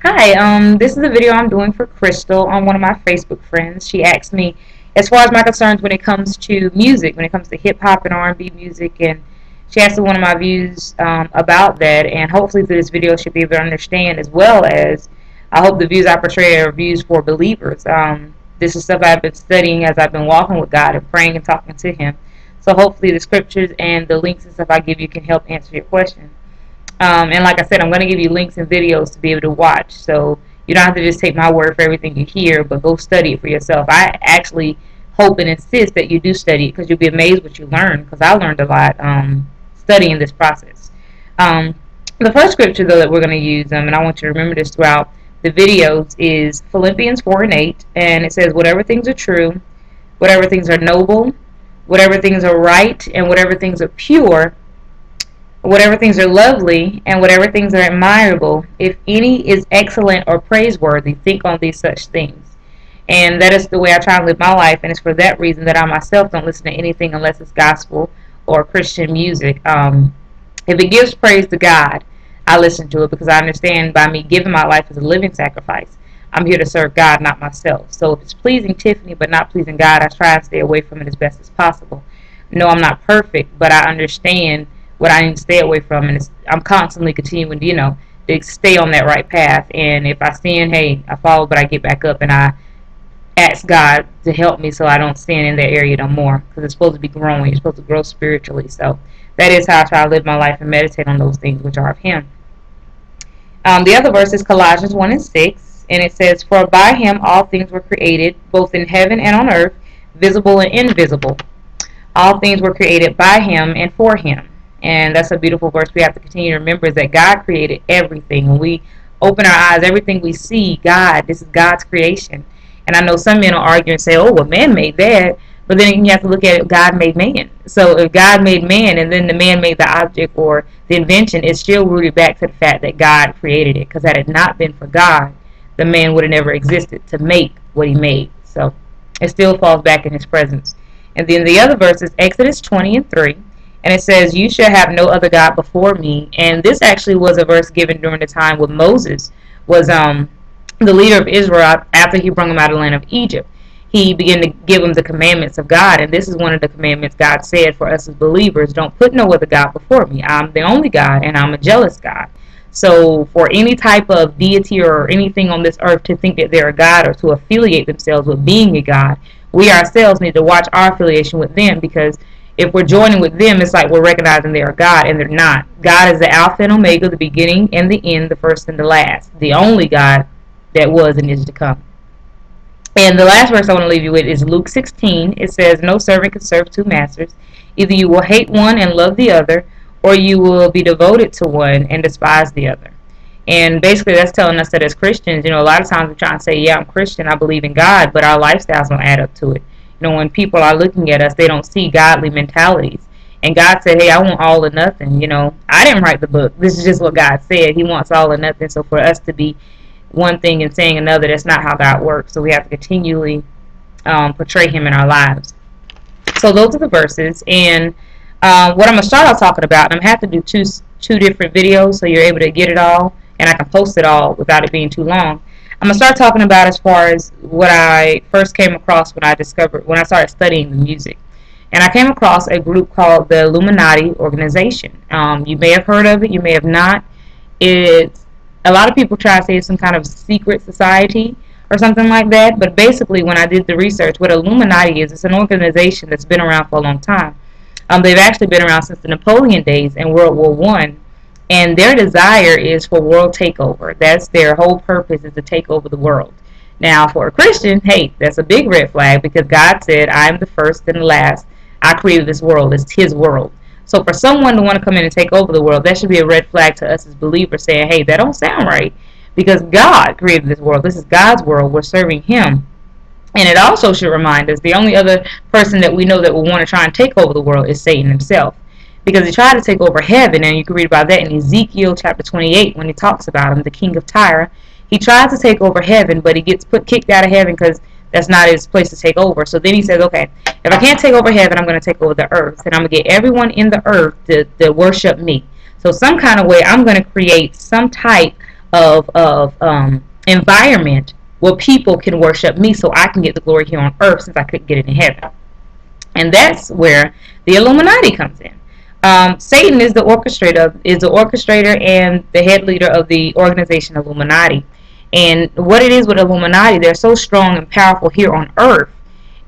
Hi, this is a video I'm doing for Crystal on one of my Facebook friends. She asked me, as far as my concerns when it comes to music, when it comes to hip hop and R&B music, and she asked me one of my views about that. And hopefully through this video she'll be able to understand, as well as I hope the views I portray are views for believers. This is stuff I've been studying as I've been walking with God and praying and talking to Him. So hopefully the scriptures and the links and stuff I give you can help answer your question. And like I said, I'm going to give you links and videos to be able to watch. So you don't have to just take my word for everything you hear, but go study it for yourself. I actually hope and insist that you do study it, because you'll be amazed what you learn, because I learned a lot studying this process. The first scripture, though, that we're going to use, and I want you to remember this throughout the videos, is Philippians 4:8. And it says, whatever things are true, whatever things are noble, whatever things are right, and whatever things are pure, whatever things are lovely, and whatever things are admirable, if any is excellent or praiseworthy, think on these such things. And that is the way I try to live my life, and it's for that reason that I myself don't listen to anything unless it's gospel or Christian music. If it gives praise to God, I listen to it, because I understand by me giving my life as a living sacrifice, I'm here to serve God, not myself. So if it's pleasing Tiffany but not pleasing God, I try and stay away from it as best as possible. No, I'm not perfect, but I understand what I need to stay away from, and I'm constantly continuing, to stay on that right path. And if I sin, hey, I fall, but I get back up, and I ask God to help me so I don't sin in that area no more, because it's supposed to be growing. You're supposed to grow spiritually. So that is how I try to live my life and meditate on those things which are of Him. The other verse is Colossians 1:6, and it says, for by Him all things were created, both in heaven and on earth, visible and invisible. All things were created by Him and for Him. And that's a beautiful verse we have to continue to remember, is that God created everything. When we open our eyes, everything we see, this is God's creation. And I know some men will argue and say, oh, well, man made that. But then you have to look at it, God made man. So if God made man and then the man made the object or the invention, it's still rooted back to the fact that God created it. Because had it not been for God, the man would have never existed to make what he made. So it still falls back in His presence. And then the other verse is Exodus 20:3. And it says, you shall have no other God before me. And this actually was a verse given during the time when Moses was the leader of Israel after he brought them out of the land of Egypt. He began to give them the commandments of God. And this is one of the commandments God said for us as believers. Don't put no other God before me. I'm the only God, and I'm a jealous God. So for any type of deity or anything on this earth to think that they're a God or to affiliate themselves with being a God, we ourselves need to watch our affiliation with them, because if we're joining with them, it's like we're recognizing they're a God, and they're not. God is the Alpha and Omega, the beginning and the end, the first and the last, the only God that was and is to come. And the last verse I want to leave you with is Luke 16. It says, no servant can serve two masters. Either you will hate one and love the other, or you will be devoted to one and despise the other. And basically that's telling us that as Christians, a lot of times we're trying to say, yeah, I'm Christian, I believe in God, but our lifestyles don't add up to it. When people are looking at us, they don't see godly mentalities. And God said, hey, I want all or nothing. I didn't write the book. This is just what God said. He wants all or nothing. So for us to be one thing and saying another, that's not how God works. So we have to continually portray Him in our lives. So those are the verses. And what I'm going to start off talking about, and I'm going to have to do two different videos so you're able to get it all, and I can post it all without it being too long. I'm going to start talking about as far as what I first came across when I started studying the music. And I came across a group called the Illuminati organization. You may have heard of it, you may have not. A lot of people try to say it's some kind of secret society or something like that. But basically, when I did the research, what Illuminati is, it's an organization that's been around for a long time. They've actually been around since the Napoleon days and World War I. And their desire is for world takeover. That's their whole purpose, is to take over the world. Now, for a Christian, hey, that's a big red flag, because God said, I am the first and the last. I created this world. It's His world. So for someone to want to come in and take over the world, that should be a red flag to us as believers, saying, hey, that don't sound right, because God created this world. This is God's world. We're serving Him. And it also should remind us the only other person that we know that will want to try and take over the world is Satan himself. Because he tried to take over heaven, and you can read about that in Ezekiel chapter 28 when he talks about him, the king of Tyre. He tries to take over heaven, but he gets kicked out of heaven because that's not his place to take over. So then he says, okay, if I can't take over heaven, I'm going to take over the earth, and I'm going to get everyone in the earth to worship me. So some kind of way, I'm going to create some type environment where people can worship me so I can get the glory here on earth since I couldn't get it in heaven. And that's where the Illuminati comes in. Satan is the orchestrator and the head leader of the organization Illuminati. And what it is with Illuminati, they're so strong and powerful here on earth,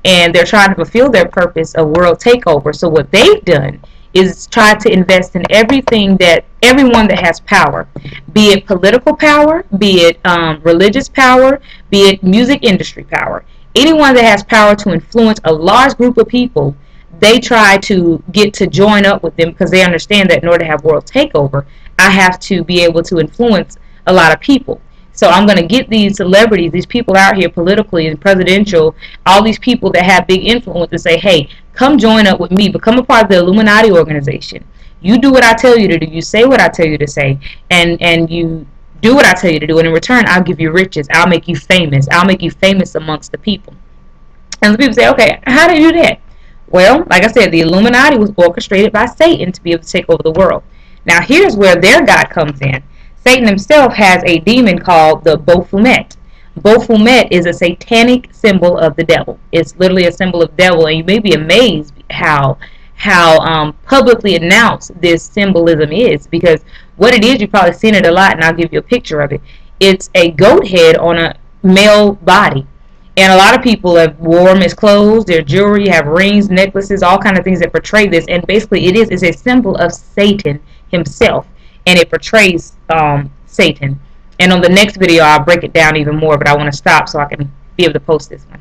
and they're trying to fulfill their purpose of world takeover. So what they've done is try to invest in everything that everyone that has power, be it political power, be it religious power, be it music industry power. Anyone that has power to influence a large group of people, they try to get to join up with them because they understand that in order to have world takeover, I have to be able to influence a lot of people. So I'm going to get these celebrities, these people out here politically and presidential, all these people that have big influence to say, hey, come join up with me, become a part of the Illuminati organization. You do what I tell you to do. You say what I tell you to say. And you do what I tell you to do. And in return, I'll give you riches. I'll make you famous. I'll make you famous amongst the people. And the people say, okay, how do you do that? Well, like I said, the Illuminati was orchestrated by Satan to be able to take over the world. Now, here's where their God comes in. Satan himself has a demon called the Baphomet. Baphomet is a satanic symbol of the devil. It's literally a symbol of devil, and you may be amazed how publicly announced this symbolism is, because what it is, you've probably seen it a lot, and I'll give you a picture of it. It's a goat head on a male body. And a lot of people have worn as clothes, their jewelry, have rings, necklaces, all kind of things that portray this. And basically it's a symbol of Satan himself. And it portrays Satan. And on the next video, I'll break it down even more, but I want to stop so I can be able to post this one.